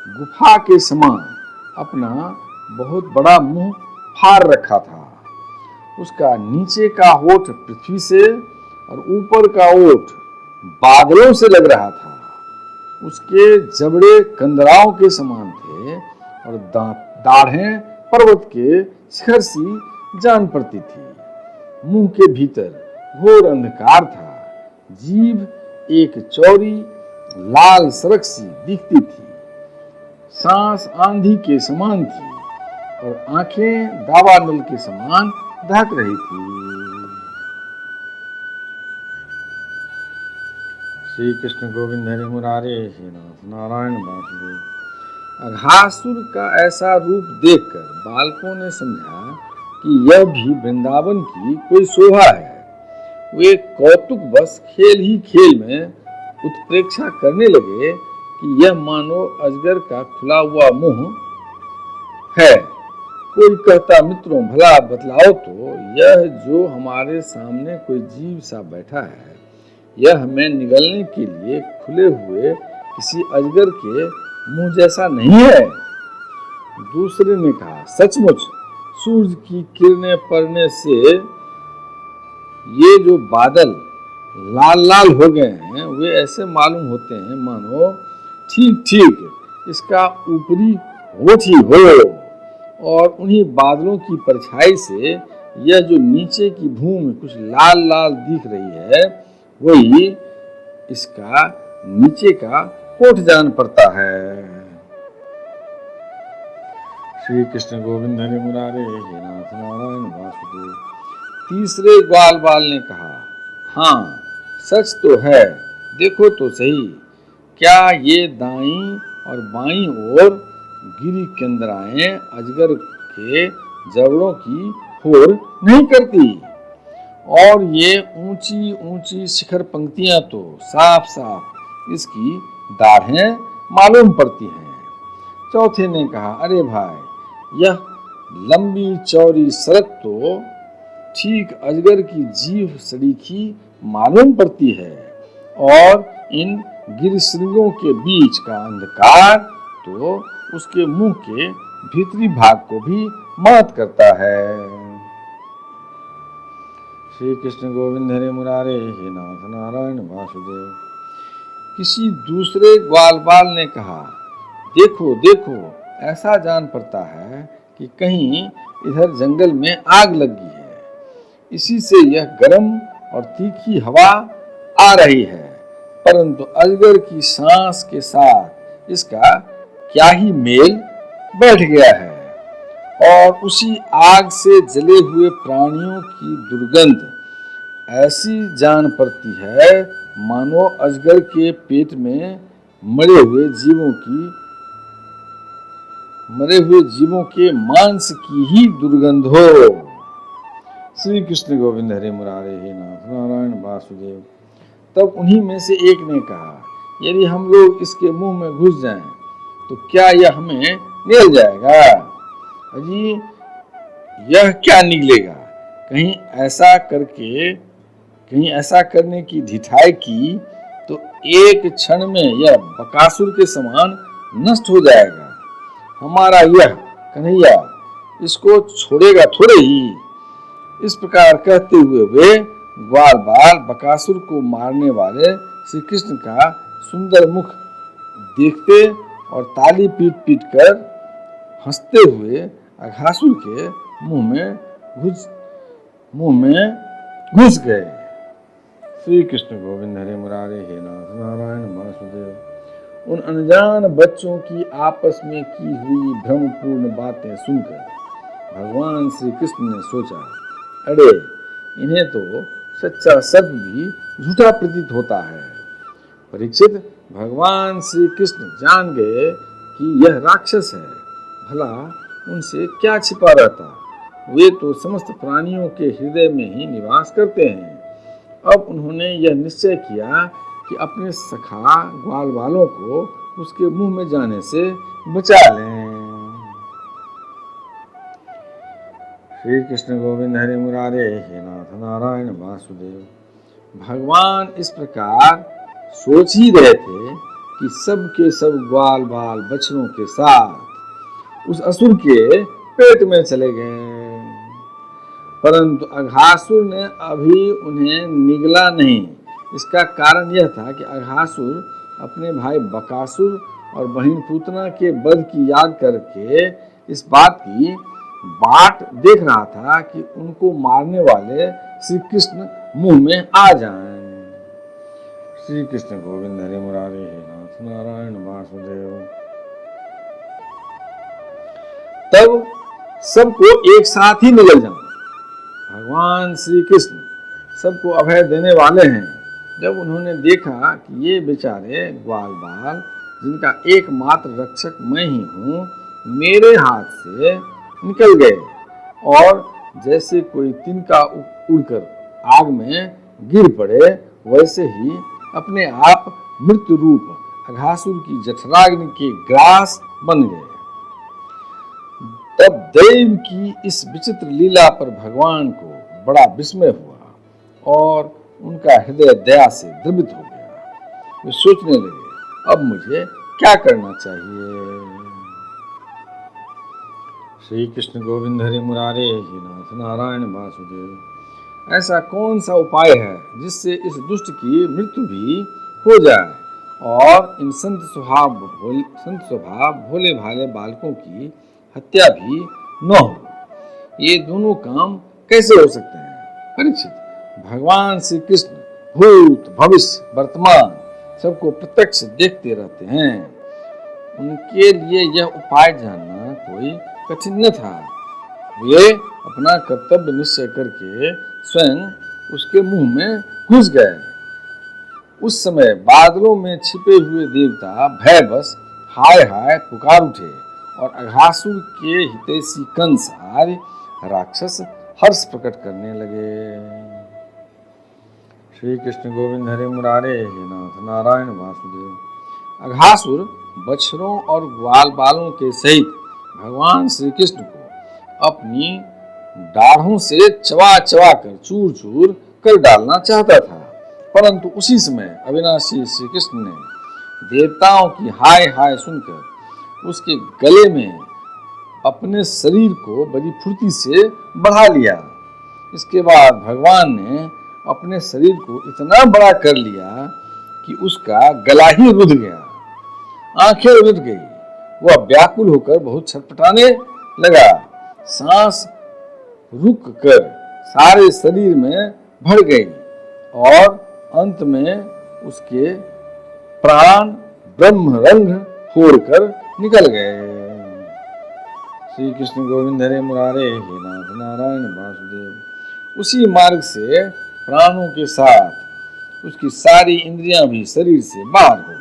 S2: गुफा के समान अपना बहुत बड़ा मुंह फाड़ रखा था। उसका नीचे का होठ पृथ्वी से और ऊपर का ओठ बादलों से लग रहा था। उसके जबड़े कंदराओं के समान थे और दाढ़ें पर्वत के शिखर सी जान पड़ती थी। मुंह के भीतर घोर अंधकार था। जीभ एक चौड़ी लाल सरक सी दिखती थी। सांस आंधी के समान थी और आंखें दावानल के समान दहक रही थी।
S1: श्री कृष्ण गोविंद हरि मुरारे हे नाथ नारायण वासुदेव।
S2: अघासुर का ऐसा रूप देखकर बालकों ने समझा कि यह भी वृंदावन की कोई शोभा है। वे कौतुकवश खेल ही खेल में उत्प्रेक्षा करने लगे कि यह मानो अजगर का खुला हुआ मुंह है। कोई कहता, मित्रों भला बतलाओ तो, यह जो हमारे सामने कोई जीव सा बैठा है, यह हमें निगलने के लिए खुले हुए किसी अजगर के मुंह जैसा नहीं है? दूसरे ने कहा, सचमुच सूरज की किरणें पड़ने से ये जो बादल लाल लाल हो गए हैं, वे ऐसे मालूम होते हैं मानो ठीक ठीक इसका ऊपरी होठ ही हो, और उन्हीं बादलों की परछाई से यह जो नीचे की भूमि कुछ लाल लाल दिख रही है, वही इसका नीचे का होठ जान पड़ता है।
S1: श्री कृष्ण गोविंद हरि मुरारे हे नाथ नारायण वासुदेव।
S2: तीसरे ग्वाल बाल ने कहा, हाँ सच तो है, देखो तो सही, क्या ये दाईं और बाईं ओर गिरी केंद्राएं अजगर के जबड़ों की होर नहीं करती? और ये ऊंची ऊंची शिखर पंक्तियां तो साफ साफ इसकी दाढ़ें मालूम पड़ती हैं। चौथे ने कहा, अरे भाई, यह लंबी चौड़ी सड़क तो ठीक अजगर की जीभ सरीखी मालूम पड़ती है, और इन गिरशृंगों के बीच का अंधकार तो उसके मुंह के भीतरी भाग को भी मात करता है।
S1: श्री कृष्ण गोविंद हरि मुरारे हे नाथ नारायण वासुदेव।
S2: किसी दूसरे ग्वालबाल ने कहा, देखो देखो, ऐसा जान पड़ता है कि कहीं इधर जंगल में आग लगी है, इसी से यह गर्म और तीखी हवा आ रही है, परंतु अजगर की सांस के साथ इसका क्या ही मेल बैठ गया है, और उसी आग से जले हुए प्राणियों की दुर्गंध ऐसी जान पड़ती है मानो अजगर के पेट में मरे हुए जीवों के मांस की ही दुर्गंध हो।
S1: श्री कृष्ण गोविंद हरि मुरारे हे नाथ नारायण वासुदेव।
S2: तब उन्हीं में से एक ने कहा, यदि हम लोग इसके मुंह में घुस जाएं तो क्या यह हमें निगल जाएगा? अजी, यह क्या निगलेगा? कहीं ऐसा करने की ढिठाई की तो एक क्षण में यह बकासुर के समान नष्ट हो जाएगा। हमारा यह कन्हैया इसको छोड़ेगा थोड़े ही। इस प्रकार कहते हुए वे ग्वाल बाल बकासुर को मारने वाले श्री कृष्ण का सुंदर मुख देखते और ताली पीट पीट कर हंसते हुए अघासुर के मुंह में घुस गए।
S1: श्री कृष्ण गोविंद हरि मुरारे हे नाथ नारायण वासुदेव।
S2: उन अनजान बच्चों की आपस में की हुई भ्रमपूर्ण बातें सुनकर भगवान श्री कृष्ण ने सोचा, अरे इन्हें तो सच्चा सर्प भी झूठा प्रतीत होता है। परीक्षित, भगवान श्री कृष्ण जान गए कि यह राक्षस है, भला उनसे क्या छिपा रहता, वे तो समस्त प्राणियों के हृदय में ही निवास करते हैं। अब उन्होंने यह निश्चय किया कि अपने सखा ग्वाल वालों को उसके मुंह में जाने से बचा लें। श्री कृष्ण गोविंद हरे मुरारे, हे नाथ नारायण वासुदेव। भगवान इस प्रकार सोच ही रहे थे कि सब के सब ग्वाल बाल बछड़ों के साथ उस असुर के पेट में चले गए, परंतु अघासुर ने अभी उन्हें निगला नहीं। इसका कारण यह था कि अघासुर अपने भाई बकासुर और बहन पूतना के वध की याद करके इस बात की बाट देख रहा था कि उनको मारने वाले श्री कृष्ण मुंह में आ जाएं। श्री कृष्ण गोविंद हरे मुरारे, हे नाथ नारायण वासुदेव। तब सबको एक साथ ही निगल जाना। भगवान श्री कृष्ण सबको अभय देने वाले हैं। जब उन्होंने देखा कि ये बेचारे ग्वाल बाल, जिनका एकमात्र रक्षक मैं ही हूँ, मेरे हाथ से निकल गए और जैसे कोई तिनका उड़कर आग में गिर पड़े, वैसे ही अपने आप मृत्यु रूप अघासुर की जठराग्नि के ग्रास बन गए। तब देव की इस विचित्र लीला पर भगवान को बड़ा विस्मय हुआ और उनका हृदय दया से द्रवित हो गया। वे सोचने लगे, अब मुझे क्या करना चाहिए। श्री कृष्ण गोविंद हरे मुरारे, हे नाथ नारायण वासुदेव। ऐसा कौन सा उपाय है जिससे इस दुष्ट की मृत्यु भी हो जाए और इन संत स्वभाव भोले भाले बालकों की हत्या भी न हो। ये दोनों काम कैसे हो सकते हैं? परीक्षित, भगवान श्री कृष्ण भूत भविष्य वर्तमान सबको प्रत्यक्ष देखते रहते हैं। उनके लिए यह उपाय जानना कोई कठिन न था। वे अपना कर्तव्य निश्चय करके स्वयं उसके मुंह में घुस गए। उस समय बादलों में छिपे हुए देवता भयवश हाय हाय पुकार उठे और अघासुर के हितैषी कंस आदि राक्षस हर्ष प्रकट करने लगे। श्री कृष्ण गोविंद हरे मुरारे, हे नाथ नारायण वासुदेव। अघासुर बछड़ों और ग्वाल बालों के सहित भगवान श्री कृष्ण को अपनी दाढ़ों से चबा चबा कर चूर चूर कर डालना चाहता था, परंतु उसी समय अविनाशी श्री कृष्ण ने देवताओं की हाय हाय सुनकर उसके गले में अपने शरीर को बड़ी फुर्ती से बढ़ा लिया। इसके बाद भगवान ने अपने शरीर को इतना बड़ा कर लिया कि उसका गला ही रुध गया, आंखें रुध गई। वह व्याकुल होकर बहुत छटपटाने लगा, सांस रुक कर सारे शरीर में भर गई और अंत में उसके प्राण ब्रह्म रंग फोड़कर निकल गए। श्री कृष्ण गोविंद हरे मुरारे, हे नाथ नारायण वासुदेव। उसी मार्ग से प्राणों के साथ उसकी सारी इंद्रियां भी शरीर से बाहर हो गई।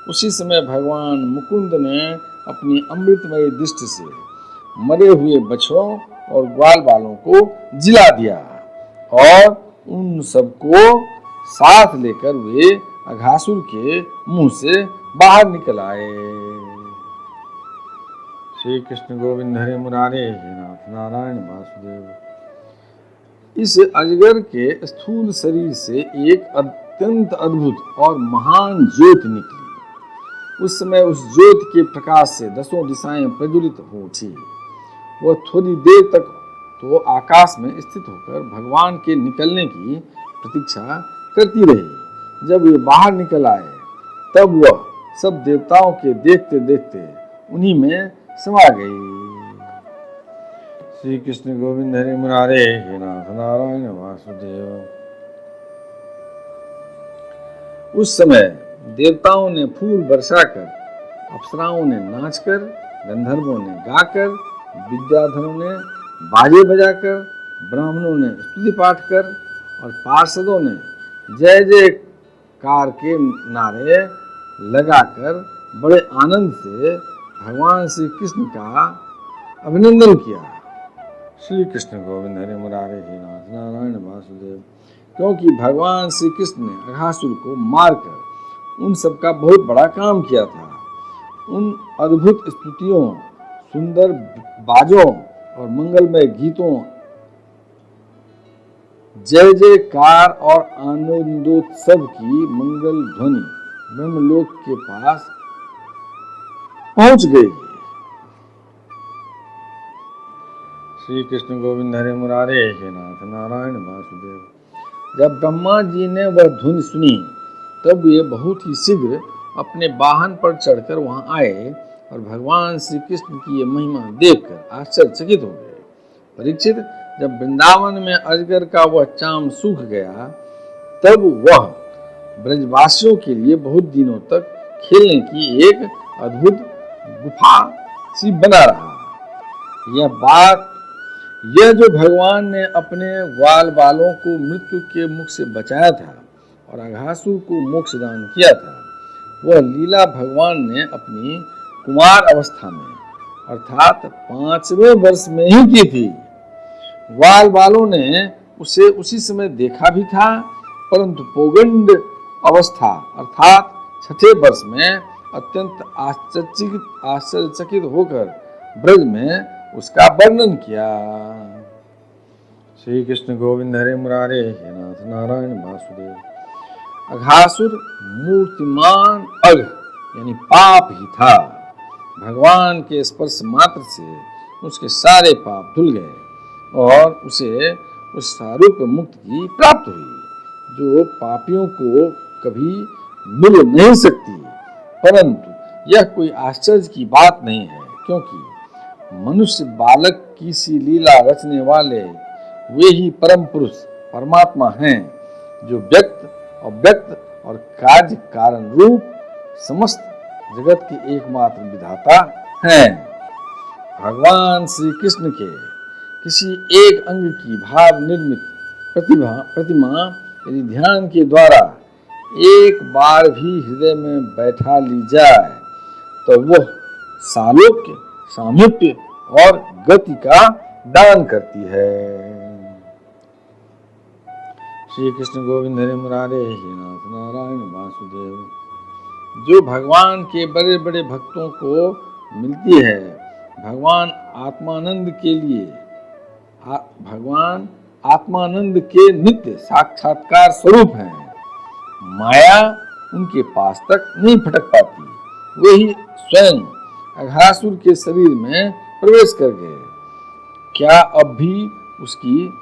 S2: उसी समय भगवान मुकुंद ने अपनी अमृतमय दृष्टि से मरे हुए बछड़ों और ग्वाल बालों को जिला दिया और उन सबको साथ लेकर वे अघासुर के मुंह से बाहर निकल आए। श्री कृष्ण गोविंद हरे मुरारे, हे नाथ नारायण वासुदेव। इस अजगर के स्थूल शरीर से एक अत्यंत अद्भुत और महान ज्योति निकली। उस समय उस ज्योति के प्रकाश से दसों दिशाएं प्रज्वलित हो उठी। वह थोड़ी देर तक तो आकाश में स्थित होकर भगवान के निकलने की प्रतीक्षा करती रही। जब वे बाहर निकल आए तब वह सब देवताओं के देखते देखते उन्हीं में समा गई। श्री कृष्ण गोविंद हरे मुरारे, हे नाथ नारायण वासुदेव। उस समय देवताओं ने फूल बरसाकर, अप्सराओं ने नाचकर, गंधर्वों ने गाकर विद्याधरों ने बाजे बजाकर, ब्राह्मणों ने स्तुति पाठ कर और पार्षदों ने जय जयकार के नारे लगाकर बड़े आनंद से भगवान श्री कृष्ण का अभिनंदन किया।
S1: श्री कृष्ण गोविंद हरे मुरारे हे नाथ नारायण वासुदेव।
S2: क्योंकि भगवान श्री कृष्ण ने अघासुर को मारकर उन सब का बहुत बड़ा काम किया था। उन अद्भुत स्तुतियों, सुंदर बाजों और मंगलमय गीतों, जय जयकार और आनंदोत्सव की मंगल ध्वनि ब्रह्मलोक के पास पहुंच गई।
S1: श्री कृष्ण गोविंद हरे मुरारे हे नाथ नारायण वासुदेव।
S2: जब ब्रह्मा जी ने वह धुन सुनी तब वे बहुत ही शीघ्र अपने वाहन पर चढ़कर वहां आए और भगवान श्री कृष्ण की ये महिमा देखकर आश्चर्यचकित हो गए। परीक्षित, जब वृंदावन में अजगर का वह चाम सूख गया तब वह ब्रजवासियों के लिए बहुत दिनों तक खेलने की एक अद्भुत गुफा सी बना रहा। यह जो भगवान ने अपने ग्वाल बालों को मृत्यु के मुख से बचाया था और अघासुर को मोक्ष दान किया था, वह लीला भगवान ने अपनी कुमार अवस्था में अर्थात 5वें वर्ष में ही की थी। ग्वाल बालों ने उसे उसी समय देखा भी था, परंतु पौगंड अवस्था अर्थात 6ठे वर्ष में अत्यंत आश्चर्यचकित होकर ब्रज में उसका वर्णन किया।
S1: श्री कृष्ण गोविंद हरे मुरारे हे नाथ नारायण वासुदेव।
S2: अघासुर मूर्तिमान अघ यानी पाप ही था। भगवान के स्पर्श मात्र से उसके सारे पाप धुल गए और उसे उस स्वरूप मुक्ति की प्राप्त हुई जो पापियों को कभी मिल नहीं सकती। परंतु यह कोई आश्चर्य की बात नहीं है, क्योंकि मनुष्य बालक की सी लीला रचने वाले वे ही परम पुरुष परमात्मा हैं, जो व्यक्त, अव्यक्त और कार्य कारण रूप समस्त जगत के एकमात्र विधाता हैं। भगवान श्री कृष्ण के किसी एक अंग की भाव निर्मित प्रतिमा यदि ध्यान के द्वारा एक बार भी हृदय में बैठा ली जाए तो वह सालोक्य, सामीप्य और गति का दान करती है।
S1: श्री कृष्ण गोविंद हरे मुरारे हे नाथ नारायण वासुदेव।
S2: जो भगवान के बड़े बड़े भक्तों को मिलती है, भगवान आत्मानंद के नित्य साक्षात्कार स्वरूप हैं। माया उनके पास तक नहीं फटक पाती। वही स्वयं अघासुर के शरीर में प्रवेश कर गए। क्या अब भी उसकी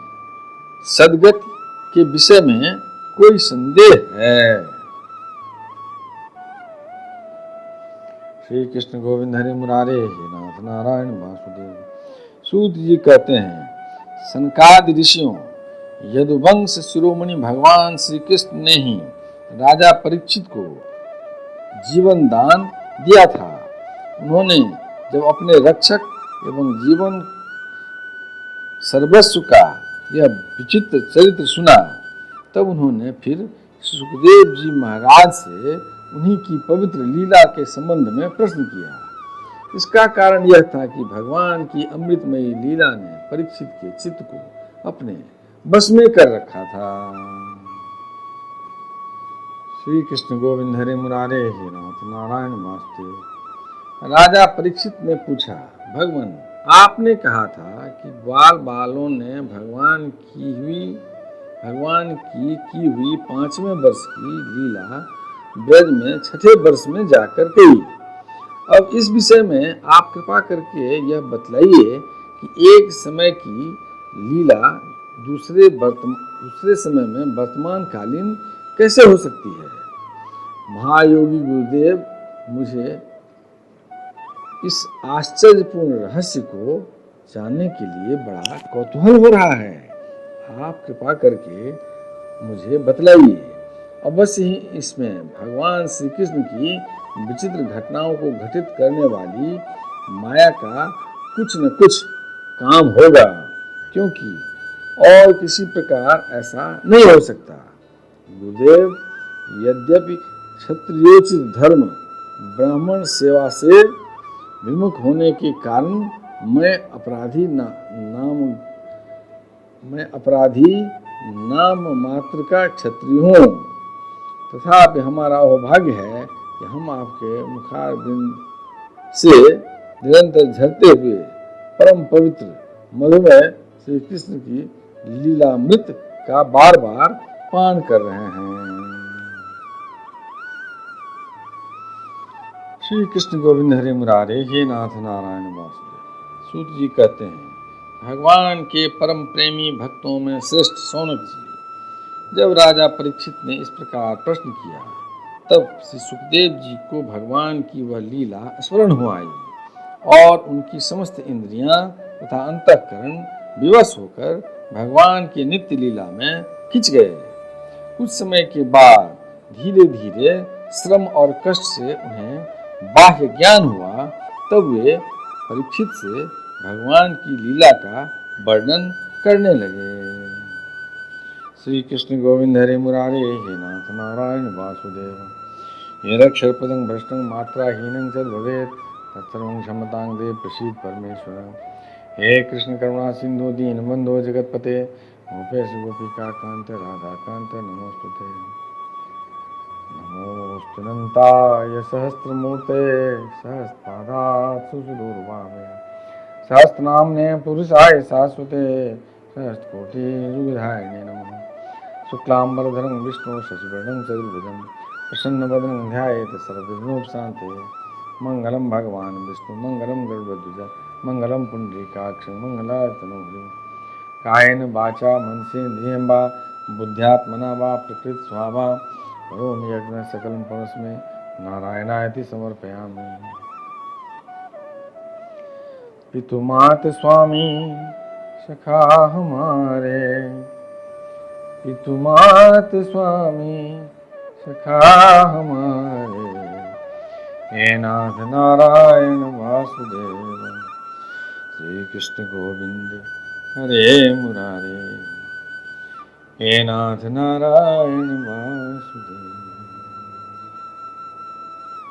S2: सदगति के विषय में कोई संदेह है?
S1: श्री कृष्ण गोविंद हरे मुरारे हे नाथ नारायण वासुदेव।
S2: सूत जी कहते हैं, सनकादि ऋषियों, यदुवंश शिरोमणि भगवान श्री कृष्ण ने ही राजा परीक्षित को जीवन दान दिया था। उन्होंने जब अपने रक्षक एवं जीवन सर्वस्व का यह विचित्र चरित्र सुना तब उन्होंने फिर सुखदेव जी महाराज से उन्हीं की पवित्र लीला के संबंध में प्रश्न किया। इसका कारण यह था कि भगवान की अमृतमयी लीला ने परीक्षित के चित्त को अपने बस में कर रखा था।
S1: श्री कृष्ण गोविंद हरे मुरारे हे नाथ नारायण वासुदेव।
S2: राजा परीक्षित ने पूछा, भगवान, आपने कहा था कि ग्वाल बालों ने भगवान की हुई 5वें वर्ष की लीला ब्रज में 6ठे वर्ष में जाकर गई। अब इस विषय में आप कृपा करके यह बतलाइए कि एक समय की लीला दूसरे समय में वर्तमान कालीन कैसे हो सकती है। महायोगी गुरुदेव, मुझे इस आश्चर्यपूर्ण रहस्य को जानने के लिए बड़ा कौतूहल हो रहा है। आप कृपा करके मुझे बतलाइए। अवश्य ही इसमें भगवान श्री कृष्ण की विचित्र घटनाओं को घटित करने वाली माया का कुछ न कुछ काम होगा, क्योंकि और किसी प्रकार ऐसा नहीं हो सकता। गुरुदेव, यद्यपि क्षत्रियोचित धर्म ब्राह्मण सेवा से विमुख होने के कारण मैं अपराधी नाम मात्र का क्षत्रिय हूँ, तथापि हमारा अहोभाग्य है कि हम आपके मुखारविंद से निरंतर झरते हुए परम पवित्र मधुमय श्री कृष्ण की लीलामृत का बार बार पान कर रहे हैं। श्री कृष्ण गोविंद हरे मुरारे, हे नाथ नारायण वासुदेव। सूत जी कहते हैं, भगवान के परम प्रेमी भक्तों में श्रेष्ठ शौनक जी, जब राजा परीक्षित ने इस प्रकार प्रश्न किया, तब श्री सुखदेव जी को भगवान की वह लीला स्मरण हो आई और उनकी समस्त इंद्रियां तथा अंतःकरण विवश होकर भगवान की नित्य लीला में खिंच गए। कुछ समय के बाद धीरे धीरे श्रम और कष्ट से उन्हें बाह्य ज्ञान हुआ, तब वे परीक्षित से भगवान की लीला का वर्णन करने लगे। श्री कृष्ण गोविंद हरे मुरारे, हे नाथ नारायण वासुदेव। येरक्षरपदं भ्रष्टं मात्राहीनं च भवेत् तत्सर्वं क्षमतां देव प्रसीद परमेश्वर। हे कृष्ण करुणा सिंधु दीनबंधो जगतपते गोपेश गोपिका कांत राधा कांत नमोस्तुते। नमोस्तुनन्ताय सहस्रमूर्ते सहस्रपादात् सुदूरभावे सहस्रनाम्ने पुरुषाय शाश्वते सहस्रकोटियुगधारिणे नमः। शुक्लाम्बरधरं विष्णु शशिवर्णं चतुर्भुजं प्रसन्नवदनं ध्यायेत् सर्वविघ्नोपशान्ते। मंगलम भगवान विष्णु मंगलम गरुड़ध्वज मंगलम पुंडरीकाक्ष मंगलायतनोहरि। कायेन वाचा मनसेन्द्रियं वा बुद्ध्यात्मना वा प्रकृत स्वभावा करोमि यज्ञ सकलं परस्मै नारायणायति समर्पयामि। पितुमात स्वामी सखा हमारे, पितुमात स्वामी सखा हमारे, हे नाथ नारायण वासुदेव। श्री कृष्ण गोविंद हरे मुरारे, हे नाथ नारायण वासुदेव।